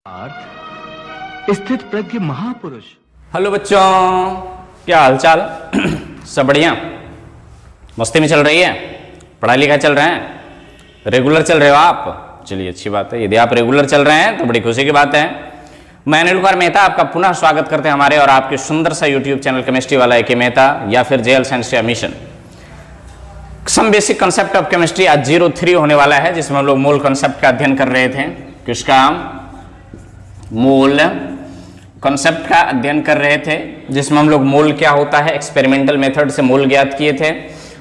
स्थित प्रज्ञ महापुरुष। हेलो बच्चों, क्या हालचाल? सब बढ़िया? मस्ती में चल रही है? पढ़ाई लिखाई चल रहे हैं? रेगुलर चल रहे हो आप? चलिए, अच्छी बात है। यदि आप रेगुलर चल रहे हैं तो बड़ी खुशी की बात है। मैं अनिल कुमार मेहता आपका पुनः स्वागत करते हैं हमारे और आपके सुंदर सा यूट्यूब चैनल केमिस्ट्री वाला ए के मेहता या फिर जेएल साइंस या mission. Some basic concept of chemistry आज 03 होने वाला है, जिसमें हम लोग मूल कंसेप्ट का अध्ययन कर रहे थे। किसका? मूल कॉन्सेप्ट का अध्ययन कर रहे थे, जिसमें हम लोग मूल क्या होता है एक्सपेरिमेंटल मेथड से मूल ज्ञात किए थे।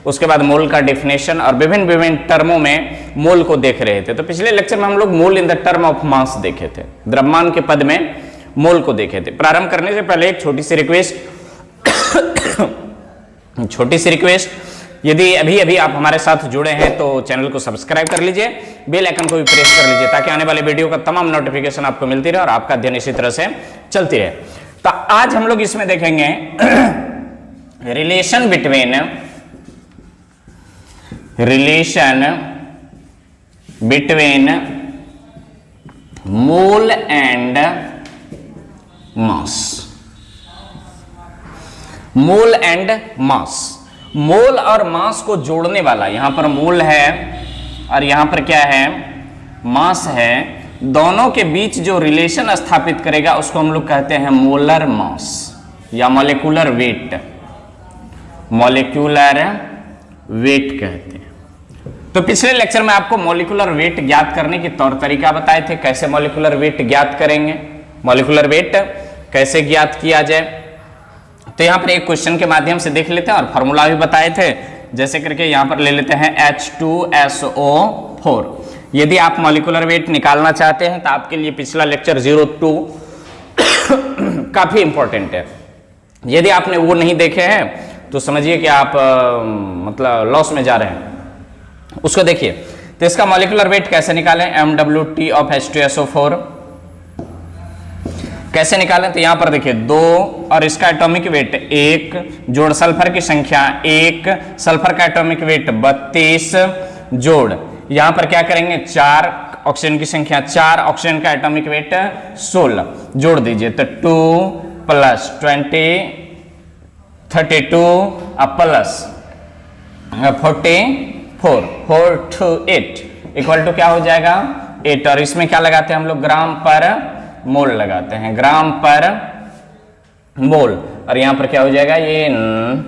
उसके बाद मूल का डेफिनेशन और विभिन्न टर्मों में मूल को देख रहे थे। तो पिछले लेक्चर में हम लोग मूल in the term of mass देखे थे, द्रव्यमान के पद में मूल को देखे थे। प्रारंभ करने से पहले एक छोटी सी रिक्वेस्ट, यदि अभी आप हमारे साथ जुड़े हैं तो चैनल को सब्सक्राइब कर लीजिए, बेल आइकन को भी प्रेस कर लीजिए, ताकि आने वाले वीडियो का तमाम नोटिफिकेशन आपको मिलती रहे और आपका अध्ययन इसी तरह से चलती रहे। तो आज हम लोग इसमें देखेंगे relation between mole and mass. Mole and mass, mole और मास को जोड़ने वाला, यहां पर मोल है और यहां पर क्या है? मास है। दोनों के बीच जो रिलेशन स्थापित करेगा उसको हम लोग कहते हैं मोलर मास या मॉलिक्यूलर वेट। मॉलिक्यूलर वेट कहते हैं। तो पिछले लेक्चर में आपको मॉलिक्यूलर वेट ज्ञात करने के तौर तरीका बताए थे, कैसे मॉलिक्यूलर वेट ज्ञात करेंगे, मॉलिक्यूलर वेट कैसे ज्ञात किया जाए। तो यहां पर एक क्वेश्चन के माध्यम से देख लेते हैं और फॉर्मूला भी बताए थे। जैसे करके यहां पर ले लेते हैं H2SO4। यदि आप मॉलिक्यूलर वेट निकालना चाहते हैं तो आपके लिए पिछला लेक्चर 02 काफी इंपॉर्टेंट है। यदि आपने वो नहीं देखे हैं तो समझिए कि आप मतलब लॉस में जा रहे हैं। उसको देखिए। तो इसका मॉलिक्यूलर वेट कैसे निकालें? MWT ऑफ H2SO4 कैसे निकालें? तो यहां पर देखिए 2 और इसका एटॉमिक वेट 1 जोड़ सल्फर की संख्या 1, सल्फर का एटॉमिक वेट 32 जोड़ यहां पर क्या करेंगे 4, ऑक्सीजन की संख्या 4, ऑक्सीजन का एटॉमिक वेट 16 जोड़ दीजिए। तो 2 + 20 32 प्लस 44 4 to 8 इक्वल टू क्या हो जाएगा? 8। और इसमें क्या लगाते हैं हम लोग? ग्राम पर मोल लगाते हैं, ग्राम पर मोल। और यहां पर क्या हो जाएगा? ये 9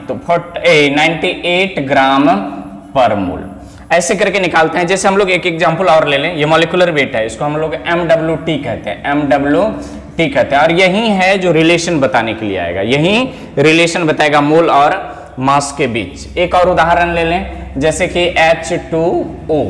तो 98 ग्राम पर मोल। ऐसे करके निकालते हैं। जैसे हम लोग एक एग्जांपल और ले लें। ये मॉलिक्यूलर वेट है, इसको हम लोग MWT कहते हैं, MWT कहते हैं। और यही है जो रिलेशन बताने के लिए आएगा, यही रिलेशन बताएगा मोल और मास के बीच। एक और उदाहरण ले लें, जैसे कि H2O।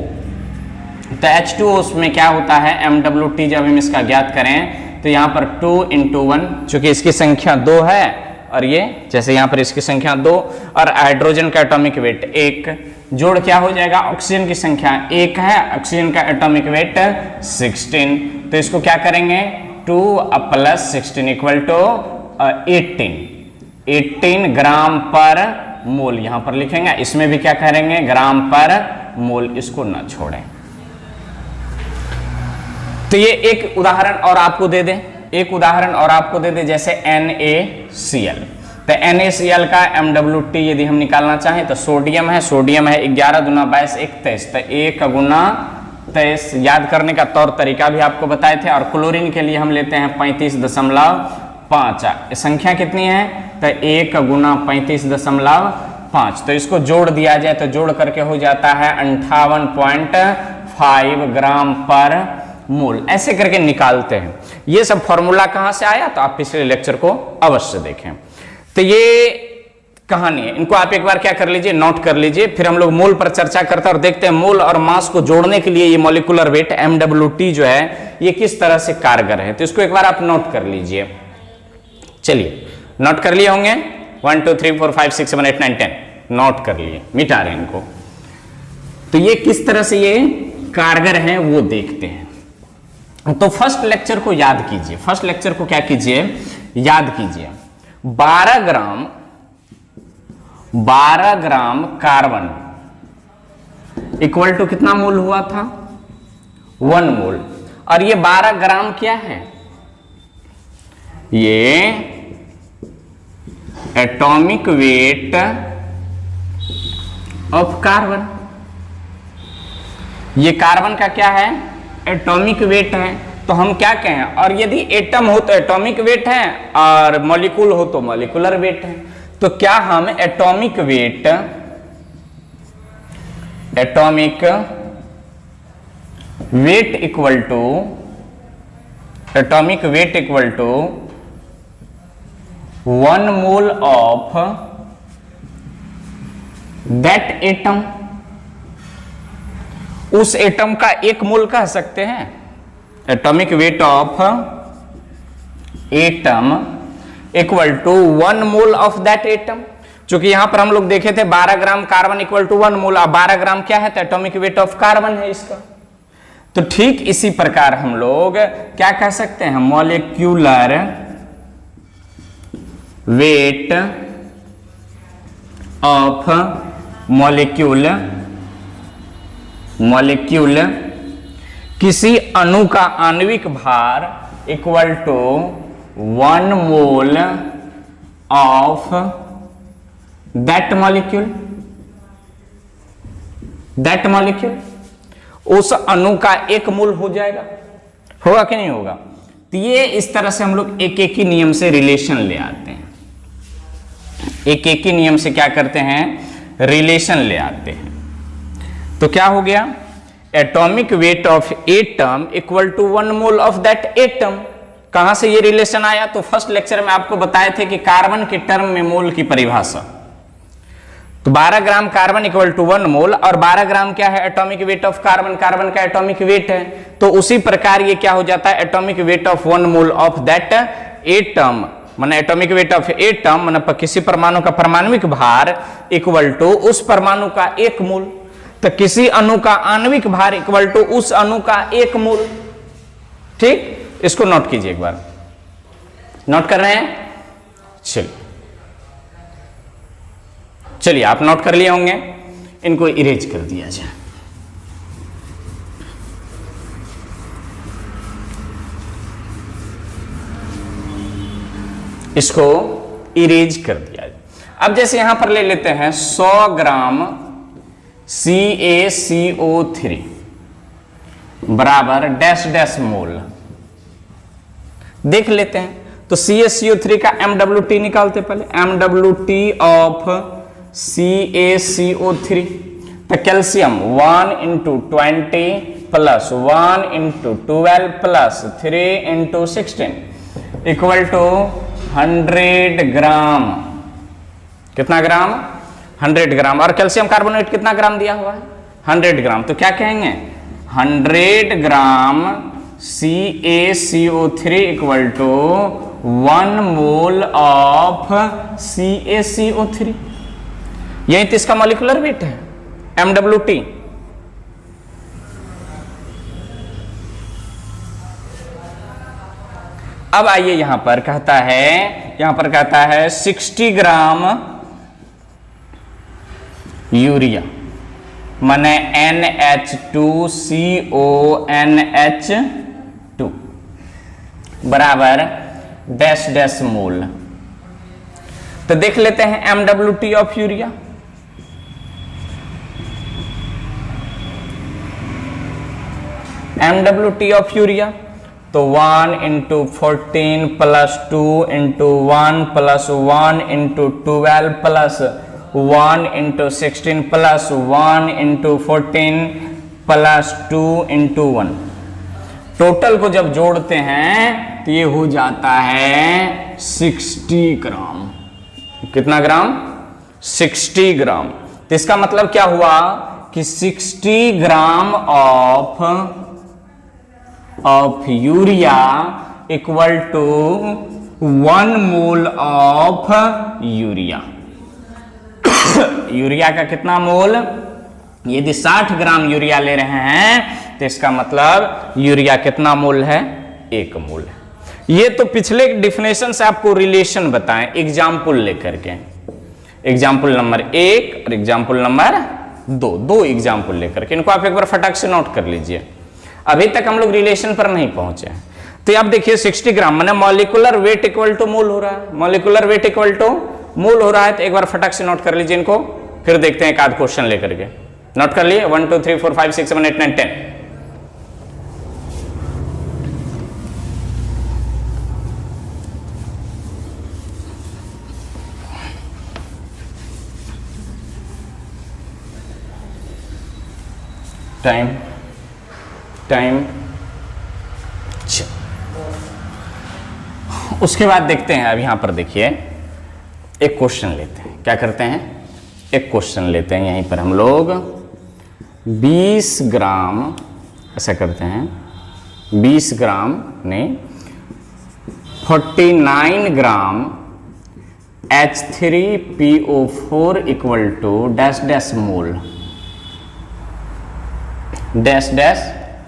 तो H2O उसमें क्या होता है? MWT जब हम इसका ज्ञात करें तो यहां पर 2 × 1, चूंकि इसकी संख्या 2 है और ये जैसे यहां पर इसकी संख्या 2 और हाइड्रोजन का एटॉमिक वेट 1 जोड़ क्या हो जाएगा? ऑक्सीजन की संख्या 1 है, ऑक्सीजन का एटॉमिक वेट 16। तो इसको क्या करेंगे? 2 + 16 इक्वल टू 18 ग्राम पर मोल यहां पर लिखेंगे। इसमें भी क्या करेंगे? ग्राम पर मोल, इसको ना छोड़ें। तो ये एक उदाहरण और आपको दे दें, जैसे NaCl। तो NaCl का MWT यदि हम निकालना चाहें तो सोडियम है 11 × 22 21। तो 1 × 23 याद करने का तौर तरीका भी आपको बताए थे। और क्लोरीन के लिए हम लेते हैं 35.5। संख्या कितनी है? तो 1 × 35.5। तो इसको जोड़ दिया जाए तो जोड़ करके हो जाता है 58.5 ग्राम पर मोल। ऐसे करके निकालते हैं। ये सब फॉर्मूला कहां से आया? तो आप पिछले लेक्चर को अवश्य देखें। तो ये कहानी है, इनको आप एक बार क्या कर लीजिए? नोट कर लीजिए। फिर हम लोग मोल पर चर्चा करते हैं और देखते हैं मोल और मास को जोड़ने के लिए ये मॉलिक्यूलर वेट MWT जो है ये किस तरह से कारगर है। तो इसको एक बार आप नोट कर लीजिए। चलिए, नोट कर लिए होंगे? 1 2 3 4 5 6 7 8 9 10 नोट कर लिए, मिटा रहे इनको। तो ये किस तरह से ये कारगर है वो देखते हैं। तो फर्स्ट लेक्चर को याद कीजिए। फर्स्ट लेक्चर को क्या कीजिए? याद कीजिए। 12 ग्राम कार्बन इक्वल टू कितना मोल हुआ था? 1 मोल। और ये 12 ग्राम क्या है? ये एटॉमिक वेट ऑफ कार्बन। ये कार्बन का क्या है? एटॉमिक वेट है। तो हम क्या कहें, और यदि एटम हो तो एटॉमिक वेट है और मॉलिक्यूल हो तो मॉलिक्यूलर वेट है। तो क्या हम atomic weight equal to 1 mole of that atom, उस एटम का 1 मोल कह सकते हैं। Atomic weight of atom equal to 1 mole of that atom. चूंकि यहां पर हम लोग देखे थे 12 gram carbon equal to 1 mole. अब 12 ग्राम क्या है? तो एटॉमिक वेट ऑफ कार्बन है इसका। तो ठीक इसी प्रकार हम लोग क्या कह सकते हैं? मॉलिक्यूलर वेट ऑफ मॉलिक्यूल किसी अणु का आणविक भार equal to 1 mole of that molecule, उस अणु का 1 मोल हो जाएगा। होगा कि नहीं होगा? तो ये इस तरह से हम लोग एक ही नियम से रिलेशन ले आते हैं। एक ही नियम से क्या करते हैं? रिलेशन ले आते हैं। तो क्या हो गया? Atomic weight of atom equal to 1 mole of that atom. कहां से ये रिलेशन आया? तो फर्स्ट लेक्चर में आपको बताए थे कि कार्बन के टर्म में मोल की परिभाषा। तो 12 ग्राम कार्बन इक्वल टू 1 मोल, और 12 ग्राम क्या है? Atomic weight of carbon, carbon का एटॉमिक वेट है। तो उसी प्रकार ये क्या हो जाता है? Atomic weight of 1 mole of that atom, माने एटॉमिक वेट ऑफ एटम माने किसी परमाणु का परमाणुविक भार इक्वल टू उस परमाणु का 1 मोल। तो किसी अणु का आणविक भार इक्वल टू उस अणु का 1 मोल। ठीक, इसको नोट कीजिए एक बार। नोट कर रहे हैं? चलिए आप नोट कर लिए होंगे, इनको इरेज कर दिया जाए। इसको इरेज कर दिया जाए। अब जैसे यहां पर ले लेते हैं 100 ग्राम CaCO3 बराबर डैश डैश मोल। देख लेते हैं। तो CaCO3 का MWT निकालते पहले। MWT ऑफ CaCO3, तो calcium 1 × 20 plus 1 × 12 plus 3 × 16 equal to 100 gram. कितना ग्राम? 100 ग्राम। और कैल्शियम कार्बोनेट कितना ग्राम दिया हुआ है? 100 ग्राम। तो क्या कहेंगे? 100 gram CaCO3 equal to 1 mole of CaCO3। यही तो इसका मॉलिक्यूलर वेट है, MWT। अब आइए यहां पर कहता है 60 ग्राम यूरिया माने NH2CONH2 बराबर डैश डैश मोल। तो देख लेते हैं MWT of urea. MWT of urea तो 1 × 14 प्लस 2 × 1 प्लस 1 × 12 प्लस 1 × 16 प्लस 1 × 14 प्लस 2 × 1। टोटल को जब जोड़ते हैं तो ये हो जाता है 60 ग्राम। कितना ग्राम? 60 ग्राम। तो इसका मतलब क्या हुआ कि 60 gram of urea equal to 1 mole of urea. Urea का कितना मोल? यदि 60 ग्राम यूरिया ले रहे हैं तो इसका मतलब यूरिया कितना मोल है? 1 मोल है। ये तो पिछले डिफिनेशन से आपको रिलेशन बताएं एग्जाम्पल लेकर के। एग्जाम्पल नंबर 1 और एग्जाम्पल नंबर दो एग्जाम्पल लेकर के, इनको आप एक बार फटाक से नोट कर लीजिए। अभी तक हम लोग रिलेशन पर नहीं पहुंचे हैं। तो आप देखिए 60 ग्राम मैंने मॉलिकुलर वेट इक्वल टू मोल हो रहा है, मॉलिकुलर वेट इक्वल टू मोल हो रहा है। तो एक बार फटाक से नोट कर लीजिए इनको, फिर देखते हैं एक आध क्वेश्चन लेकर के। नोट कर लिए 1 2 3 4 5 6 7 8 9 10। टाइम उसके बाद देखते हैं। अब यहां पर देखिए एक क्वेश्चन लेते हैं। क्या करते हैं, एक क्वेश्चन लेते हैं। यहीं पर हम लोग 20 ग्राम ऐसा करते हैं, 20 ग्राम नहीं 49 gram H3PO4 equal to dash dash mole, dash dash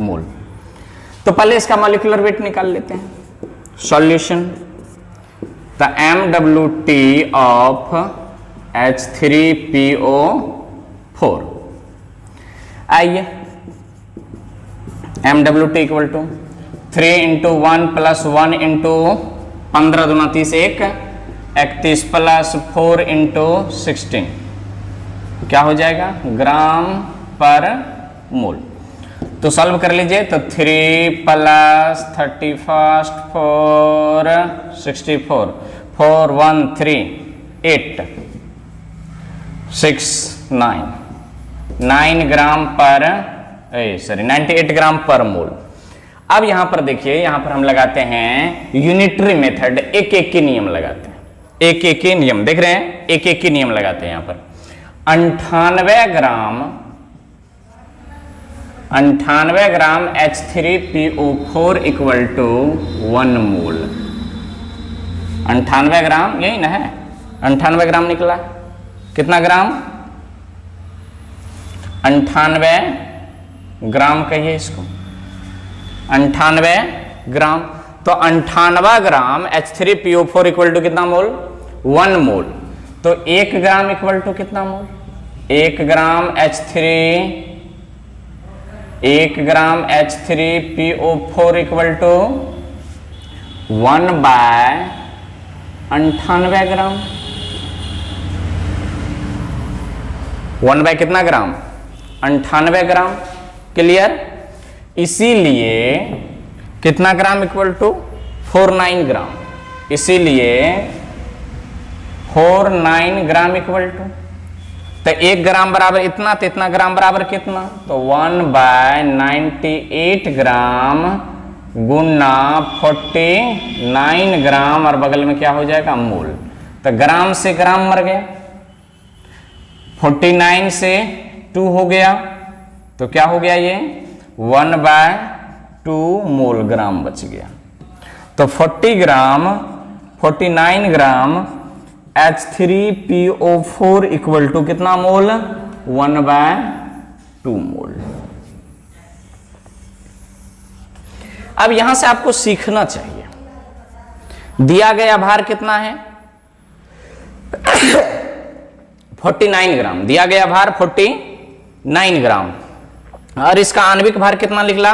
mole. तो पहले इसका मॉलिक्यूलर वेट निकाल लेते हैं। Solution, the MWT of H3PO4, आइए MWT इक्वल टू 3 इंटू 1 प्लस 1 इंटू 15 दूना 30 31 प्लस 4 इंटू 16 क्या हो जाएगा, ग्राम पर मोल। तो सॉल्व कर लीजिए। तो 3 प्लस 31 4 64 4 1 3 8 6 9 ग्राम पर 98 ग्राम पर मोल। अब यहां पर देखिए, यहां पर हम लगाते हैं यूनिटरी मेथड, एक एक के नियम लगाते हैं, एक एक के नियम देख रहे हैं, एक एक के नियम लगाते हैं। यहां पर 98 ग्राम H3PO4 इक्वल टू 1 मोल। 98 ग्राम यही ना है, 98 ग्राम निकला। कितना ग्राम, 98 ग्राम कहिए इसको, 98 ग्राम। तो 98 ग्राम H3PO4 इक्वल टू कितना मोल, 1 मोल। तो 1 ग्राम इक्वल टू कितना mole, 1 gram H3PO4 equal to 1/98 gram. 1 by कितना ग्राम, 98 ग्राम। क्लियर। इसीलिए कितना ग्राम इक्वल टू 49 ग्राम, इसीलिए 49 ग्राम इक्वल टू, तो 1 ग्राम बराबर इतना, तो इतना ग्राम बराबर कितना, तो 1/98 ग्राम गुना 49 ग्राम और बगल में क्या हो जाएगा, मोल। तो ग्राम से ग्राम मर गया, 49 से 2 हो गया, तो क्या हो गया ये 1/2 मोल ग्राम बच गया। तो 49 ग्राम H3PO4 इक्वल टू कितना मोल, 1/2 मोल। अब यहां से आपको सीखना चाहिए, दिया गया भार कितना है 49 ग्राम, दिया गया भार 49 ग्राम और इसका आणविक भार कितना निकला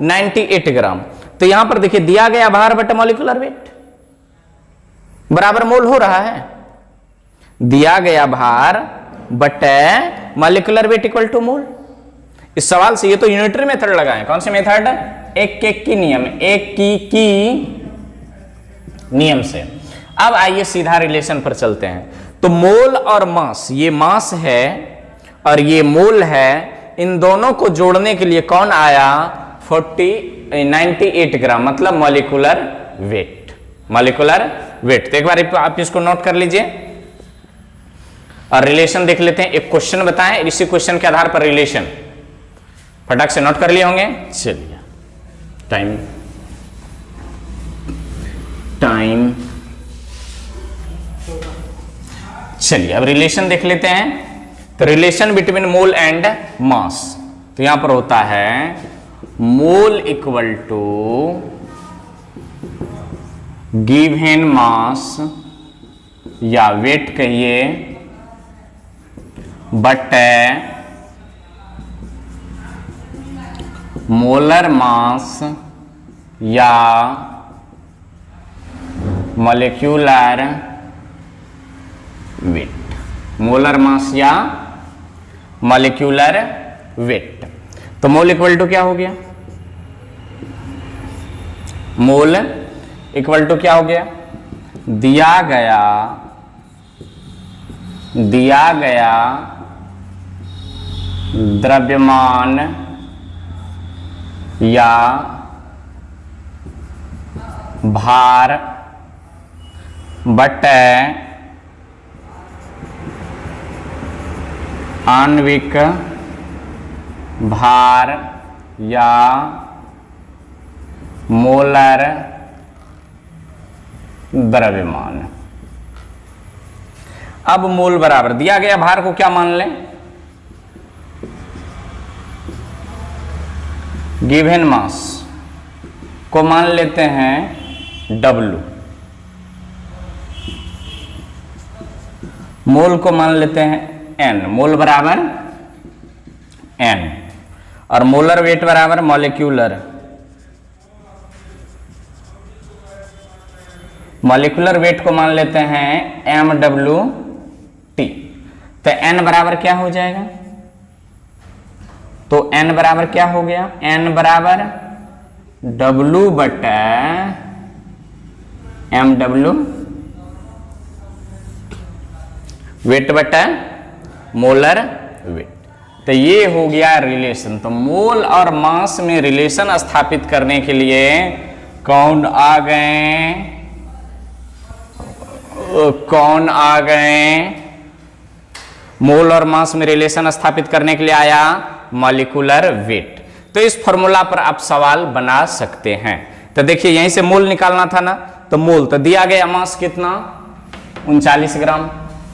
98 ग्राम। तो यहां पर देखिए दिया गया भार बटा मॉलिक्यूलर वेट बराबर मोल हो रहा है, दिया गया भार बटे मॉलिक्यूलर वेट इक्वल टू मोल। इस सवाल से ये तो यूनिटरी मेथड लगाएं, कौन से मेथड, एक एक की नियम, एक की नियम से। अब आइए सीधा रिलेशन पर चलते हैं। तो मोल और मास, ये मास है और ये मोल है, इन दोनों को जोड़ने के लिए कौन आया 98 ग्राम, मतलब मॉलिक्यूलर वेट, मॉलिक्यूलर वेट। तो एक बार आप इसको नोट कर लीजिए और रिलेशन देख लेते हैं। एक क्वेश्चन बताएं, इसी क्वेश्चन के आधार पर रिलेशन फटाक से नोट कर लिए होंगे। चलिए टाइम चलिए अब रिलेशन देख लेते हैं। तो relation between mole and mass, तो यहां पर होता है mole equal to given mass या वेट कहिए बटे मोलर मास या मॉलिक्यूलर वेट, मोलर मास या मॉलिक्यूलर वेट। तो मोल इक्वल टू क्या हो गया, मोल इक्वल टू क्या हो गया, दिया गया द्रव्यमान या भार बटे आणविक भार या मोलर द्रव्यमान। अब मोल बराबर दिया गया भार को क्या मान लें, गिवन मास को मान लेते हैं W, मोल को मान लेते हैं N, मोल बराबर N, और मोलर वेट बराबर मॉलिक्यूलर वेट को मान लेते हैं MWT। तो N बराबर क्या हो जाएगा, तो N बराबर क्या हो गया, N बराबर W बटा MW वेट बटा मोलर वेट। तो ये हो गया रिलेशन। तो मोल और मास में रिलेशन स्थापित करने के लिए कौन आ गए, मोल और मास में रिलेशन स्थापित करने के लिए आया मॉलिक्यूलर वेट। तो इस फॉर्मूला पर आप सवाल बना सकते हैं। तो देखिए यहीं से मोल निकालना था ना, तो मोल तो दिया गया मास कितना 39 ग्राम,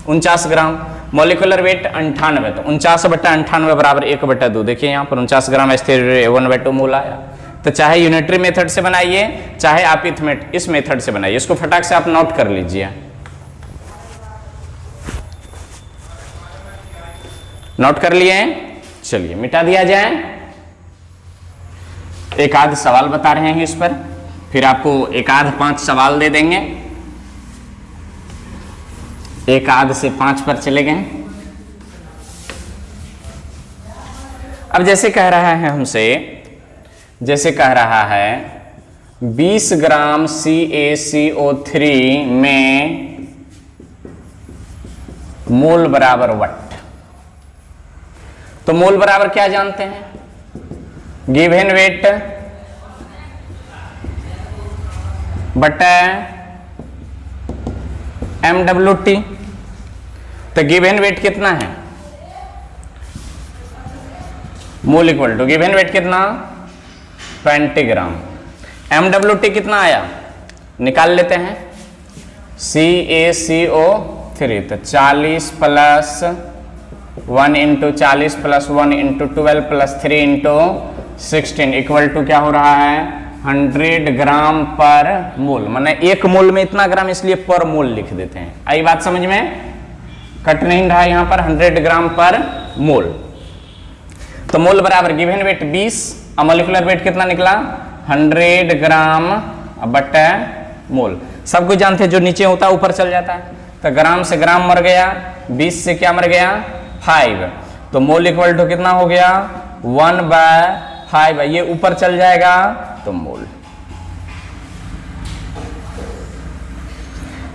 49 ग्राम, मॉलिक्यूलर वेट 98, तो 49 बटा 98 बराबर 1/2। देखिए यहाँ पर 49 ग्राम स्थिर 1/2 मोल आया। तो चाहे यूनिटरी मेथड से बनाइए, चाहे आप इस मेथड से बनाइए, इसको फटाक से आप नोट कर लीजिए। नोट कर लिए, चलिए मिटा दिया जाए। एक आध सवाल बता रहे हैं इस पर, फिर आपको एक आध 5 सवाल दे देंगे। एक आध से 5 पर चले गए। अब जैसे कह रहा है हमसे, जैसे कह रहा है 20 ग्राम CaCO3 में मोल बराबर वट। तो मोल बराबर क्या जानते हैं, गिवन वेट बटा MWT। तो गिवन वेट कितना है, mole equal to given weight कितना 20 ग्राम, MWT कितना आया निकाल लेते हैं, CaCO3 तो 40 plus 1 into 40 plus 1 into 12 plus 3 into 16 equal to क्या हो रहा है 100 ग्राम पर मोल। माने एक मोल में इतना ग्राम, इसलिए पर मोल लिख देते हैं। आई बात समझ में, कट नहीं रहा यहां पर, 100 ग्राम पर मोल। तो मोल बराबर गिवन वेट 20 और मॉलिक्यूलर वेट कितना निकला 100 ग्राम बटा मोल। सब कुछ जानते हैं, जो नीचे होता है ऊपर चल जाता है। तो ग्राम से ग्राम मर गया, 20 से क्या मर गया 5। तो मोल इक्वल टू कितना हो गया 1/5। ये ऊपर चल जाएगा तो मोल।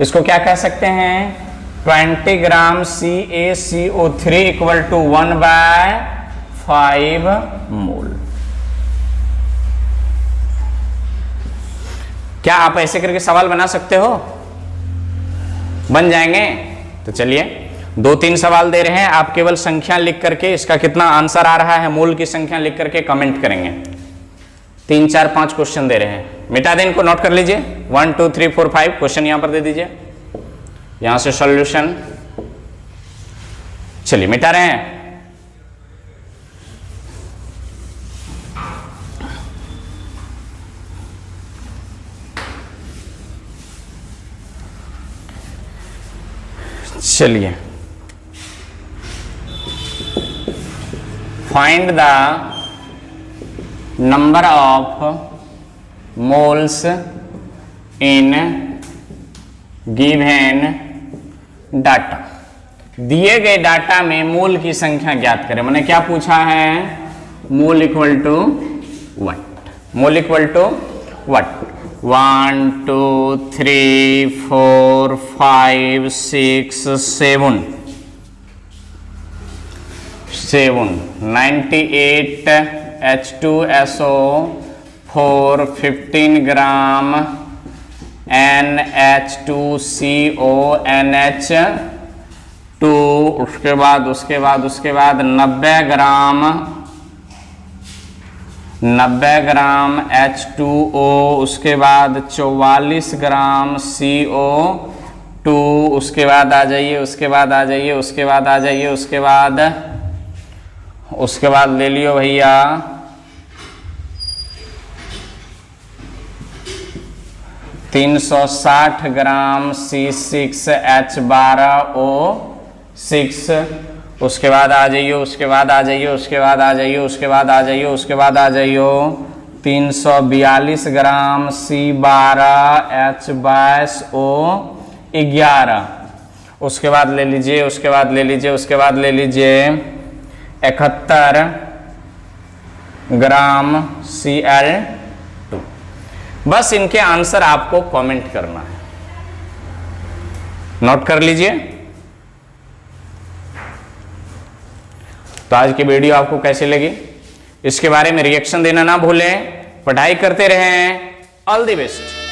इसको क्या कह सकते हैं 20 ग्राम CaCO3 इक्वल टू 1/5 मोल। क्या आप ऐसे करके सवाल बना सकते हो, बन जाएंगे। तो चलिए 2-3 सवाल दे रहे हैं, आप केवल संख्या लिख करके इसका कितना आंसर आ रहा है मोल की संख्या लिख करके कमेंट करेंगे। 3, 4, 5 क्वेश्चन दे रहे हैं, मिटा दें इनको, नोट कर लीजिए 1, 2, 3, 4, 5 क्वेश्चन यहां पर दे दीजिए, यहां से सॉल्यूशन। चलिए मिटा रहे हैं। चलिए find the number of moles in given data. दिए गए डाटा में मोल की संख्या ज्ञात करें। मैंने क्या पूछा है? Mole equal to what? Mole equal to what? 1 2 3 4 5 6 7 98 H2SO 4 15 gram NH2CO NH2, उसके बाद 90 ग्राम H2O, उसके बाद 44 ग्राम CO2, उसके बाद आ जाइए, उसके बाद ले लियो भैया 360 ग्राम C6H12O6, उसके बाद आ जाइए 342 ग्राम C12H22O11, उसके बाद ले लीजिए 71 ग्राम Cl2। बस इनके आंसर आपको कमेंट करना है, नोट कर लीजिए। तो आज की वीडियो आपको कैसी लगी, इसके बारे में रिएक्शन देना ना भूलें। पढ़ाई करते रहें। All the best.